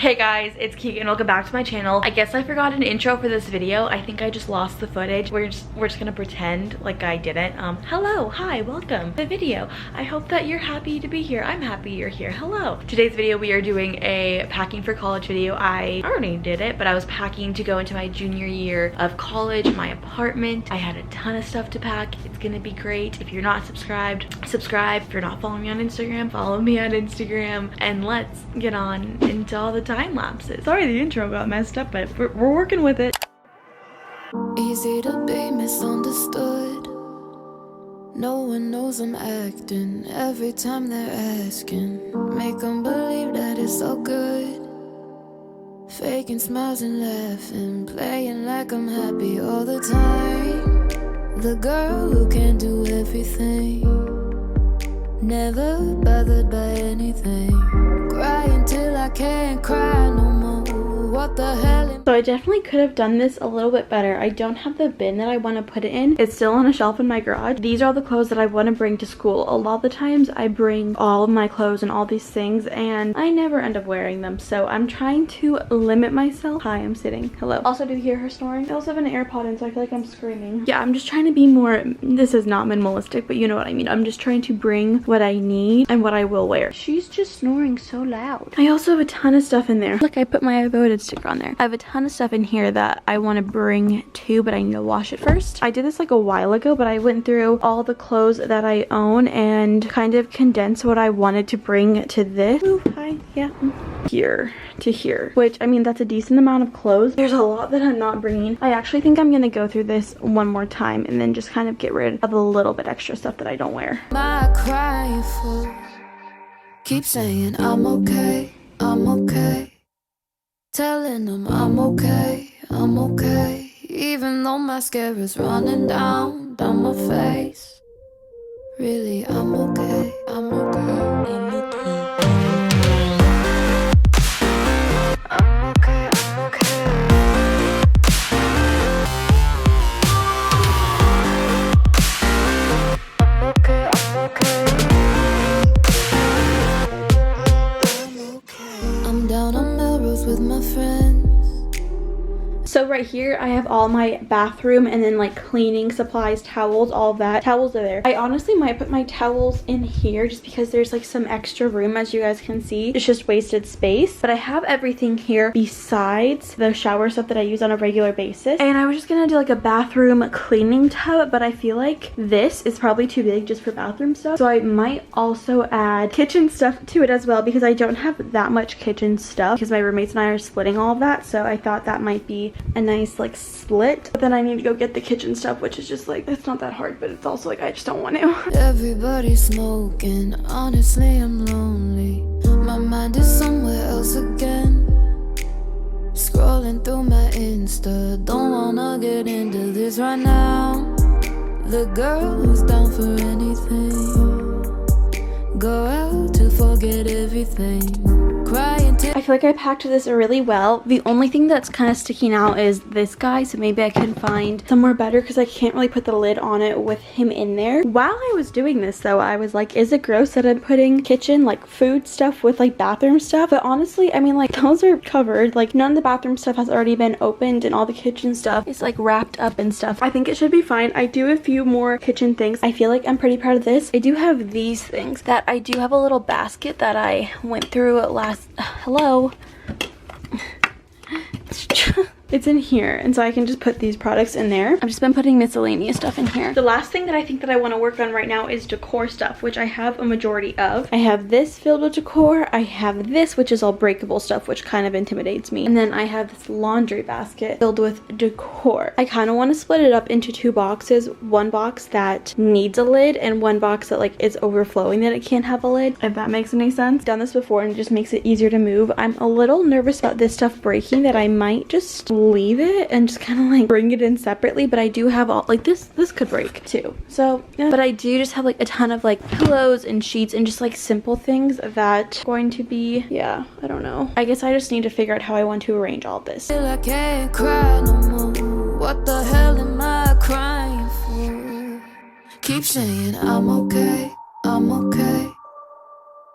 Hey guys, it's Keegan. Welcome back to my channel. I guess I forgot an intro for this video. I think I just lost the footage. We're just gonna pretend like I didn't. Hello, hi, welcome to the video. I hope that you're happy to be here. I'm happy you're here. Hello. Today's video we are doing a packing for college video. I already did it, but I was packing to go into my junior year of college, my apartment. I had a ton of stuff to pack. It's gonna be great. If you're not subscribed, subscribe. If you're not following me on Instagram, follow me on Instagram, and let's get on into all the time lapses. Sorry the intro got messed up, but we're working with it. Easy to be misunderstood. No one knows I'm acting every time they're asking. Make them believe that it's all good. Faking smiles and laughing, playing like I'm happy all the time. The girl who can do everything, never bothered by anything. Crying till I can't cry no more. What the hell? So I definitely could have done this a little bit better. I don't have the bin that I want to put it in. It's still on a shelf in my garage. These are all the clothes that I want to bring to school. A lot of the times I bring all of my clothes and all these things and I never end up wearing them. So I'm trying to limit myself. Hi, I'm sitting. Hello. Also, do you hear her snoring? I also have an AirPod in, so I feel like I'm screaming. Yeah, I'm just trying to be more, this is not minimalistic, but you know what I mean. I'm just trying to bring what I need and what I will wear. She's just snoring so loud. I also have a ton of stuff in there. Look, I put my voted sticker on there. I have a ton of stuff in here that I want to bring too, but I need to wash it first. I did this like a while ago, but I went through all the clothes that I own and kind of condensed what I wanted to bring to this. Ooh, hi, yeah. Here to here, which I mean, that's a decent amount of clothes. There's a lot that I'm not bringing. I actually think I'm gonna go through this one more time and then just kind of get rid of a little bit extra stuff that I don't wear. My crying for, keep saying I'm okay, I'm okay. Telling them I'm okay, I'm okay. Even though mascara's running down my face. Really, I'm okay, I'm okay, I'm okay. I'm okay, I'm okay. I'm okay, I'm okay. I'm okay. I'm down on Melrose with my friends. So right here I have all my bathroom and then like cleaning supplies, towels, all of that. Towels are there. I honestly might put my towels in here just because there's like some extra room, as you guys can see. It's just wasted space, but I have everything here besides the shower stuff that I use on a regular basis. And I was just gonna do like a bathroom cleaning tub, but I feel like this is probably too big just for bathroom stuff, so I might also add kitchen stuff to it as well, because I don't have that much kitchen stuff because my roommates and I are splitting all of that. So I thought that might be a nice like split, but then I need to go get the kitchen stuff, which is just like, it's not that hard, but it's also like I just don't want to. Everybody's smoking, honestly I'm lonely. My mind is somewhere else again. Scrolling through my Insta, don't wanna get into this right now. The girl who's down for anything, go out to forget everything. I feel like I packed this really well. The only thing that's kind of sticking out is this guy, so maybe I can find somewhere better because I can't really put the lid on it with him in there. While I was doing this though, I was like, is it gross that I'm putting kitchen like food stuff with like bathroom stuff? But honestly, I mean, like those are covered. Like none of the bathroom stuff has already been opened and all the kitchen stuff is like wrapped up and stuff. I think it should be fine. I do a few more kitchen things. I feel like I'm pretty proud of this. I do have these things that I do have a little basket that I went through last, hello. It's in here, and so I can just put these products in there. I've just been putting miscellaneous stuff in here. The last thing that I think that I want to work on right now is decor stuff, which I have a majority of. I have this filled with decor. I have this, which is all breakable stuff, which kind of intimidates me. And then I have this laundry basket filled with decor. I kind of want to split it up into two boxes. One box that needs a lid and one box that like is overflowing that it can't have a lid, if that makes any sense. I've done this before and it just makes it easier to move. I'm a little nervous about this stuff breaking, that I might just leave it and just kind of like bring it in separately, but I do have all like this could break too, so yeah. But I do just have like a ton of like pillows and sheets and just like simple things that are going to be, yeah, I don't know. I guess I just need to figure out how I want to arrange all this. I can't cry no more. What the hell am I crying for? Keep saying I'm okay, I'm okay.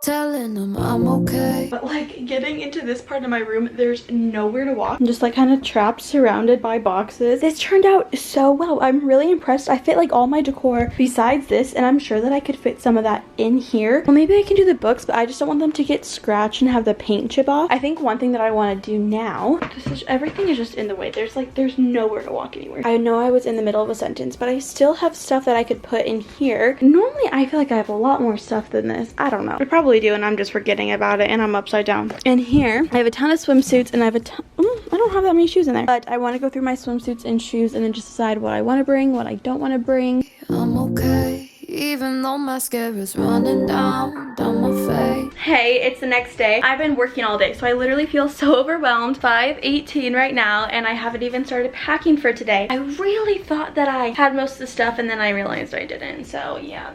telling them I'm okay. But like getting into this part of my room, there's nowhere to walk. I'm just like kind of trapped, surrounded by boxes. This turned out so well. I'm really impressed. I fit like all my decor besides this, and I'm sure that I could fit some of that in here. Well, maybe I can do the books, but I just don't want them to get scratched and have the paint chip off. I think one thing that I want to do now, everything is just in the way. There's nowhere to walk anywhere. I know I was in the middle of a sentence, but I still have stuff that I could put in here. Normally, I feel like I have a lot more stuff than this. I don't know. I probably do, and I'm just forgetting about it, and I'm upside down. And here I have a ton of swimsuits, and I have a ton, I don't have that many shoes in there, but I want to go through my swimsuits and shoes and then just decide what I want to bring, what I don't want to bring. I'm okay, even though mascara's running down my face. Hey, it's the next day. I've been working all day, so I literally feel so overwhelmed. 5:18 right now, and I haven't even started packing for today. I really thought that I had most of the stuff, and then I realized I didn't. So yeah,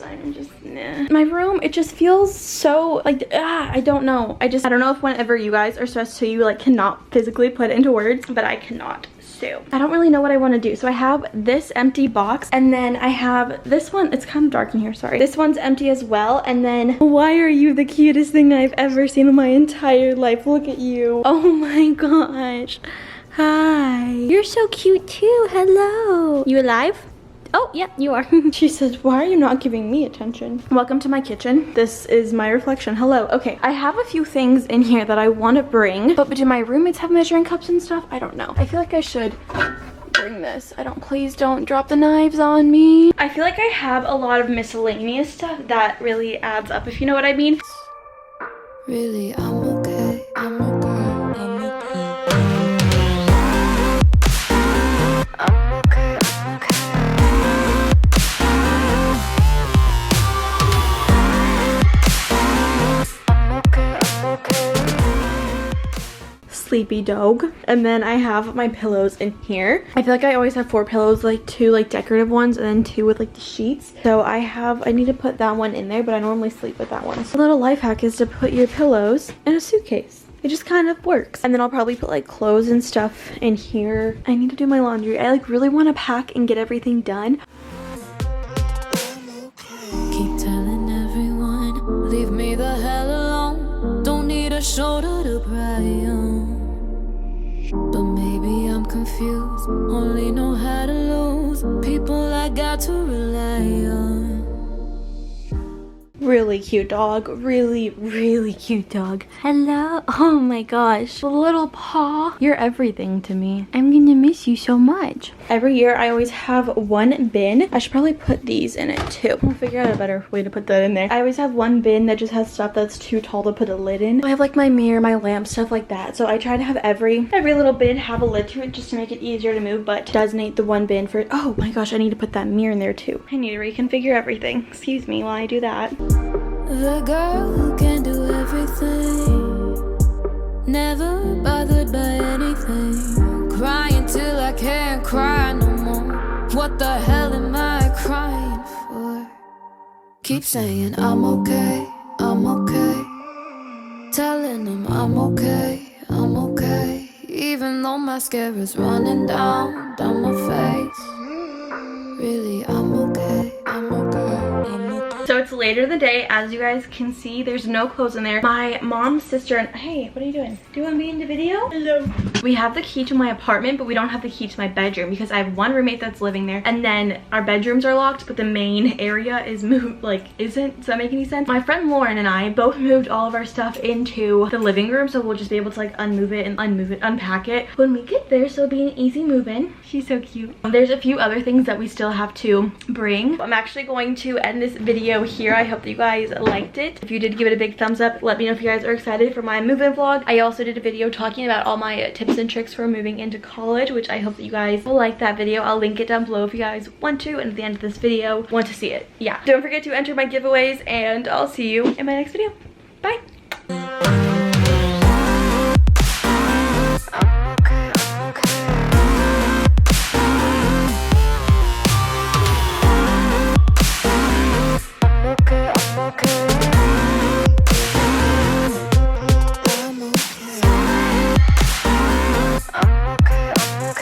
I'm just, nah. My room, it just feels so like, I don't know. I don't know if whenever you guys are stressed too, you like cannot physically put it into words, but I cannot. So I don't really know what I want to do. So I have this empty box, and then I have this one. It's kind of dark in here, sorry. This one's empty as well. And then, why are you the cutest thing I've ever seen in my entire life? Look at you. Oh my gosh. Hi. You're so cute too. Hello. You alive? Oh, yeah, you are. She says, why are you not giving me attention? Welcome to my kitchen. This is my reflection. Hello. Okay, I have a few things in here that I want to bring, but do my roommates have measuring cups and stuff? I don't know. I feel like I should bring this. Please don't drop the knives on me. I feel like I have a lot of miscellaneous stuff that really adds up, if you know what I mean. Really, I'm okay. I'm okay. Sleepy dog. And then I have my pillows in here. I feel like I always have 4 pillows, like 2 like decorative ones and then 2 with like the sheets. So I need to put that one in there, but I normally sleep with that one. So a little life hack is to put your pillows in a suitcase. It just kind of works. And then I'll probably put like clothes and stuff in here. I need to do my laundry. I like really want to pack and get everything done. Keep telling everyone, leave me the hell alone. Don't need a shoulder to cry on. But maybe I'm confused, only know how to lose people I got to rely on. Really cute dog. Really, really cute dog. Hello. Oh my gosh. Little paw. You're everything to me. I'm gonna miss you so much. Every year I always have one bin. I should probably put these in it too. We'll figure out a better way to put that in there. I always have one bin that just has stuff that's too tall to put a lid in. I have like my mirror, my lamp, stuff like that. So I try to have every little bin have a lid to it just to make it easier to move, but designate the one bin for, oh my gosh, I need to put that mirror in there too. I need to reconfigure everything. Excuse me while I do that. The girl who can do everything, never bothered by anything, crying till I can't cry no more. What the hell am I crying for? Keep saying I'm okay, telling them I'm okay, even though mascara's running down my face. Really, I'm okay. So it's later in the day. As you guys can see, there's no clothes in there. My mom's sister and, hey, what are you doing? Do you want to be in the video? Hello. We have the key to my apartment, but we don't have the key to my bedroom because I have one roommate that's living there, and then our bedrooms are locked, but the main area is moved, like, isn't. Does that make any sense? My friend Lauren and I both moved all of our stuff into the living room, so we'll just be able to like unpack it when we get there, so it'll be an easy move-in. She's so cute. There's a few other things that we still have to bring. I'm actually going to end this video here. I hope that you guys liked it. If you did, give it a big thumbs up. Let me know if you guys are excited for my move-in vlog. I also did a video talking about all my tips and tricks for moving into college, which I hope that you guys will like that video. I'll link it down below if you guys want to, and at the end of this video want to see it. Yeah, don't forget to enter my giveaways, and I'll see you in my next video. Bye.